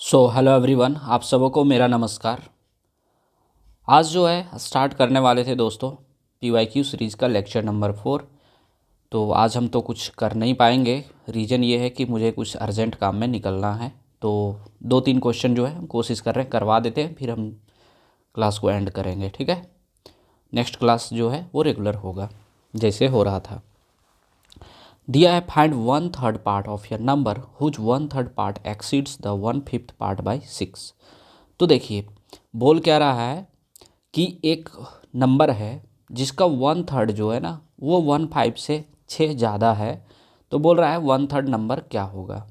Hello everyone, आप सबको मेरा नमस्कार। आज जो है स्टार्ट करने वाले थे दोस्तों PYQ सीरीज़ का लेक्चर नंबर 4। तो आज हम तो कुछ कर नहीं पाएंगे। रीज़न ये है कि मुझे कुछ अर्जेंट काम में निकलना है। तो 2-3 क्वेश्चन जो है हम कोशिश कर रहे हैं करवा देते हैं, फिर हम क्लास को एंड करेंगे। ठीक है, नेक्स्ट क्लास जो है वो रेगुलर होगा जैसे हो रहा था। दिया है find 1/3 part of your number whose 1/3 part exceeds the 1/5 part by 6। तो देखिए बोल क्या रहा है कि एक नंबर है जिसका 1/3 जो है ना वो 1/5 से 6 ज़्यादा है। तो बोल रहा है 1/3 नंबर क्या होगा।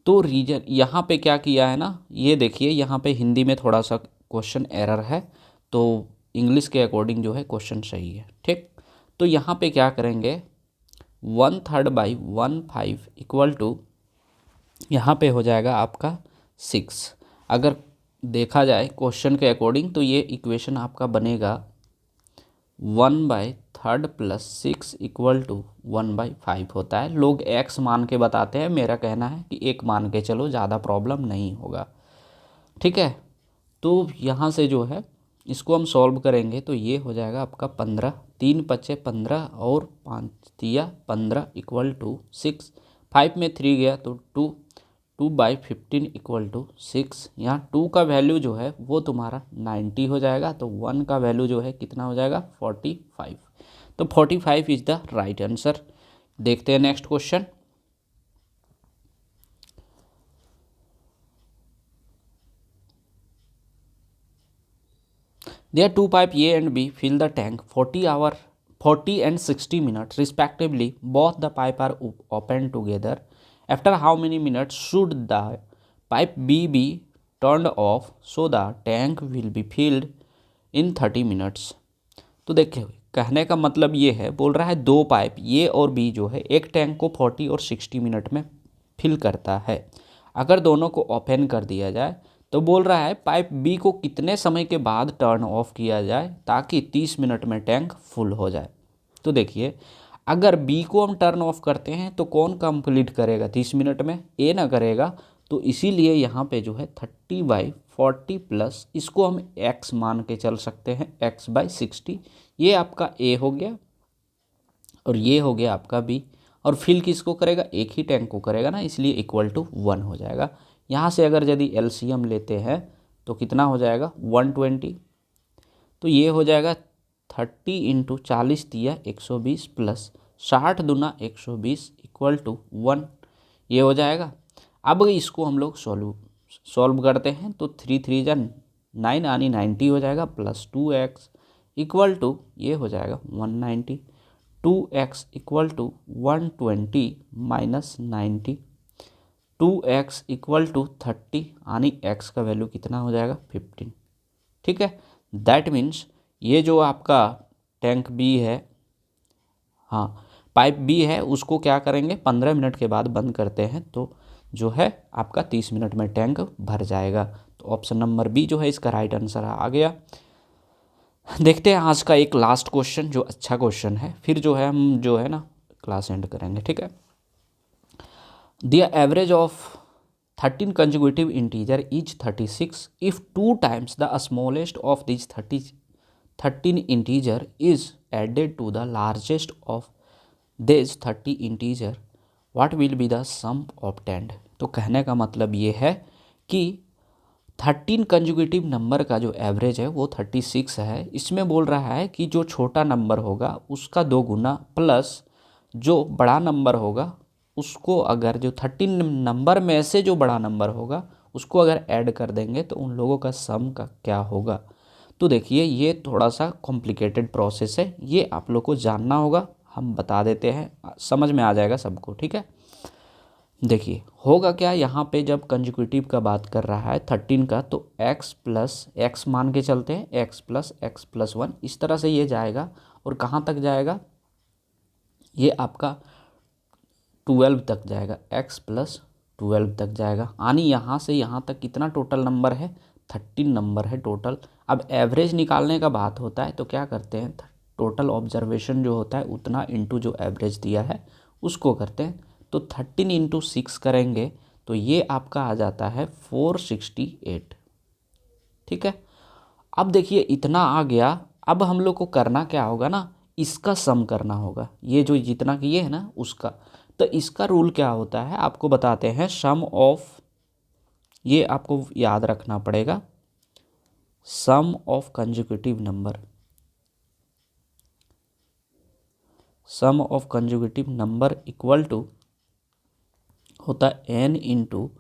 तो रीजन यहाँ पे क्या किया है ना, ये देखिए यहाँ पे हिंदी में थोड़ा सा क्वेश्चन एरर है, तो इंग्लिश के अकॉर्डिंग जो है क्वेश्चन सही है। ठीक, तो यहाँ पे क्या करेंगे 1/3 बाई 1/5 इक्वल टू यहाँ पे हो जाएगा आपका 6। अगर देखा जाए क्वेश्चन के अकॉर्डिंग तो ये इक्वेशन आपका बनेगा 1/3 प्लस 6 इक्वल टू 1/5 होता है। लोग x मान के बताते हैं, मेरा कहना है कि 1 मान के चलो, ज़्यादा प्रॉब्लम नहीं होगा। ठीक है, तो यहाँ से जो है इसको हम सॉल्व करेंगे तो ये हो जाएगा आपका 15, 3×5 = 15 और 5×3 = 15 इक्वल टू 6। 5 में 3 गया तो 2, 2/15 इक्वल टू 6। यहाँ 2 का वैल्यू जो है वो तुम्हारा 90 हो जाएगा, तो 1 का वैल्यू जो है कितना हो जाएगा 45। तो 45 इज द राइट आंसर। देखते हैं next question. Their two pipe A and B fill the tank 40 and 60 minutes respectively. Both the pipe are opened together. After how many minutes should the pipe B be turned off so the tank will be filled in 30 minutes? तो देखिए कहने का मतलब ये है, बोल रहा है दो पाइप ए और बी जो है एक टैंक को 40 और 60 मिनट में फिल करता है। अगर दोनों को ओपन कर दिया जाए तो बोल रहा है पाइप बी को कितने समय के बाद टर्न ऑफ किया जाए ताकि 30 मिनट में टैंक फुल हो जाए। तो देखिए अगर बी को हम टर्न ऑफ करते हैं तो कौन कंप्लीट करेगा 30 मिनट में, ए ना करेगा। तो इसीलिए यहाँ पे जो है 30/40 प्लस इसको हम x मान के चल सकते हैं x/60। ये आपका ए हो गया और ये हो गया आपका बी, और फिल किसको करेगा, एक ही टैंक को करेगा ना, इसलिए इक्वल टू 1 हो जाएगा। यहाँ से अगर यदि एलसीएम लेते हैं तो कितना हो जाएगा 120। तो ये हो जाएगा 30 × 40 × 120 प्लस 60 दूना 120 इक्वल टू 1। ये हो जाएगा। अब इसको हम लोग सॉल्व करते हैं तो 3×3 = 9 यानी 90 हो जाएगा, प्लस 2x इक्वल टू ये हो जाएगा 190। 2x equal to 120 minus 90, 2x equal to 30 यानी x का वैल्यू कितना हो जाएगा 15। ठीक है, दैट मीन्स ये जो आपका टैंक बी है, हाँ पाइप बी है, उसको क्या करेंगे 15 मिनट के बाद बंद करते हैं तो जो है आपका 30 मिनट में टैंक भर जाएगा। तो ऑप्शन नंबर बी जो है इसका राइट आंसर आ गया। देखते हैं आज का एक लास्ट क्वेश्चन जो अच्छा क्वेश्चन है, फिर जो है हम जो है ना क्लास एंड करेंगे। ठीक है, the average of 13 consecutive integer is 36 if 2 times the smallest of this 13 integer is added to the largest of this 30 integer, what will be the sum obtained. तो कहने का मतलब ये है कि 13 कंजुगेटिव नंबर का जो एवरेज है वो 36 है। इसमें बोल रहा है कि जो छोटा नंबर होगा उसका 2 गुना प्लस जो बड़ा नंबर होगा उसको, अगर जो 13 नंबर में से जो बड़ा नंबर होगा उसको अगर ऐड कर देंगे तो उन लोगों का सम का क्या होगा। तो देखिए ये थोड़ा सा कॉम्प्लिकेटेड प्रोसेस है, ये आप लोग को जानना होगा, हम बता देते हैं, समझ में आ जाएगा सबको। ठीक है, देखिए होगा क्या, यहाँ पे जब कंजिक्यूटिव का बात कर रहा है 13 का तो x प्लस x मान के चलते हैं, x+x+1 इस तरह से ये जाएगा और कहाँ तक जाएगा, ये आपका 12 तक जाएगा, x+12 तक जाएगा। यानी यहाँ से यहाँ तक कितना टोटल नंबर है 13 नंबर है टोटल। अब एवरेज निकालने का बात होता है तो क्या करते हैं, टोटल ऑब्जर्वेशन जो होता है उतना इंटू जो एवरेज दिया है उसको करते हैं। तो 13 × 6 करेंगे तो ये आपका आ जाता है 468। ठीक है, अब देखिए इतना आ गया। अब हम लोग को करना क्या होगा ना, इसका सम करना होगा, ये जो जितना किए है ना उसका। तो इसका रूल क्या होता है आपको बताते हैं, सम ऑफ, ये आपको याद रखना पड़ेगा, sum of consecutive number, sum of consecutive number equal to होता है n इंटू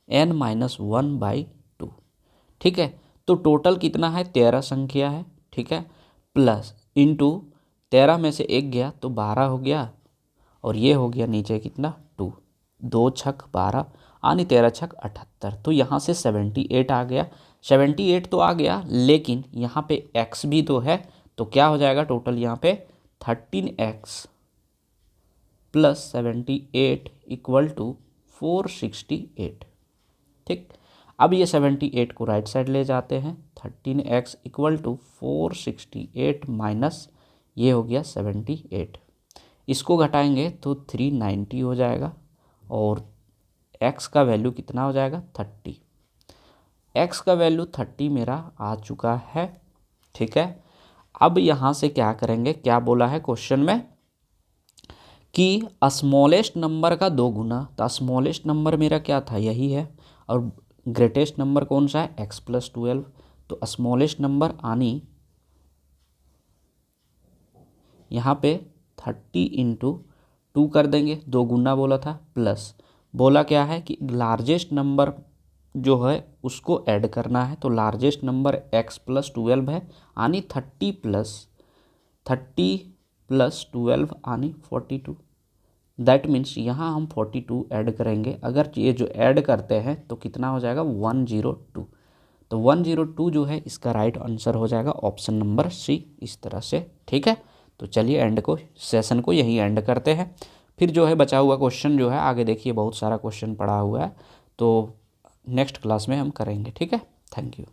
n माइनस 1/2। ठीक है, तो टोटल कितना है, 13 संख्या है। ठीक है, प्लस इंटू 13 में से एक गया तो 12 हो गया, और ये हो गया नीचे कितना 2, 2 छक 12 यानी 13 छक 78। तो यहाँ से 78 आ गया, 78 तो आ गया, लेकिन यहाँ पे x भी तो है, तो क्या हो जाएगा टोटल यहाँ पे 13x प्लस 78 इक्वल टू 468। ठीक, अब ये 78 को राइट साइड ले जाते हैं, 13x इक्वल टू 468 माइनस ये हो गया 78, इसको घटाएंगे तो 390 हो जाएगा, और x का वैल्यू कितना हो जाएगा 30। x का वैल्यू 30 मेरा आ चुका है। ठीक है, अब यहाँ से क्या करेंगे, क्या बोला है क्वेश्चन में कि स्मॉलेस्ट नंबर का 2 गुना, तो स्मॉलेस्ट नंबर मेरा क्या था यही है, और ग्रेटेस्ट नंबर कौन सा है x+12। तो स्मॉलेस्ट नंबर आनी यहाँ पे 30 इंटू 2 कर देंगे, 2 गुना बोला था, प्लस बोला क्या है कि लार्जेस्ट नंबर जो है उसको ऐड करना है, तो लार्जेस्ट नंबर x+12 है यानी 30 प्लस 12 यानी 42। दैट मीन्स यहाँ हम 42 ऐड करेंगे, अगर ये जो ऐड करते हैं तो कितना हो जाएगा 102। तो 102 जो है इसका राइट आंसर हो जाएगा ऑप्शन नंबर सी, इस तरह से। ठीक है, तो चलिए एंड को, सेशन को यहीं एंड करते हैं। फिर जो है बचा हुआ क्वेश्चन जो है आगे देखिए बहुत सारा क्वेश्चन पड़ा हुआ है, तो नेक्स्ट क्लास में हम करेंगे। ठीक है, थैंक यू।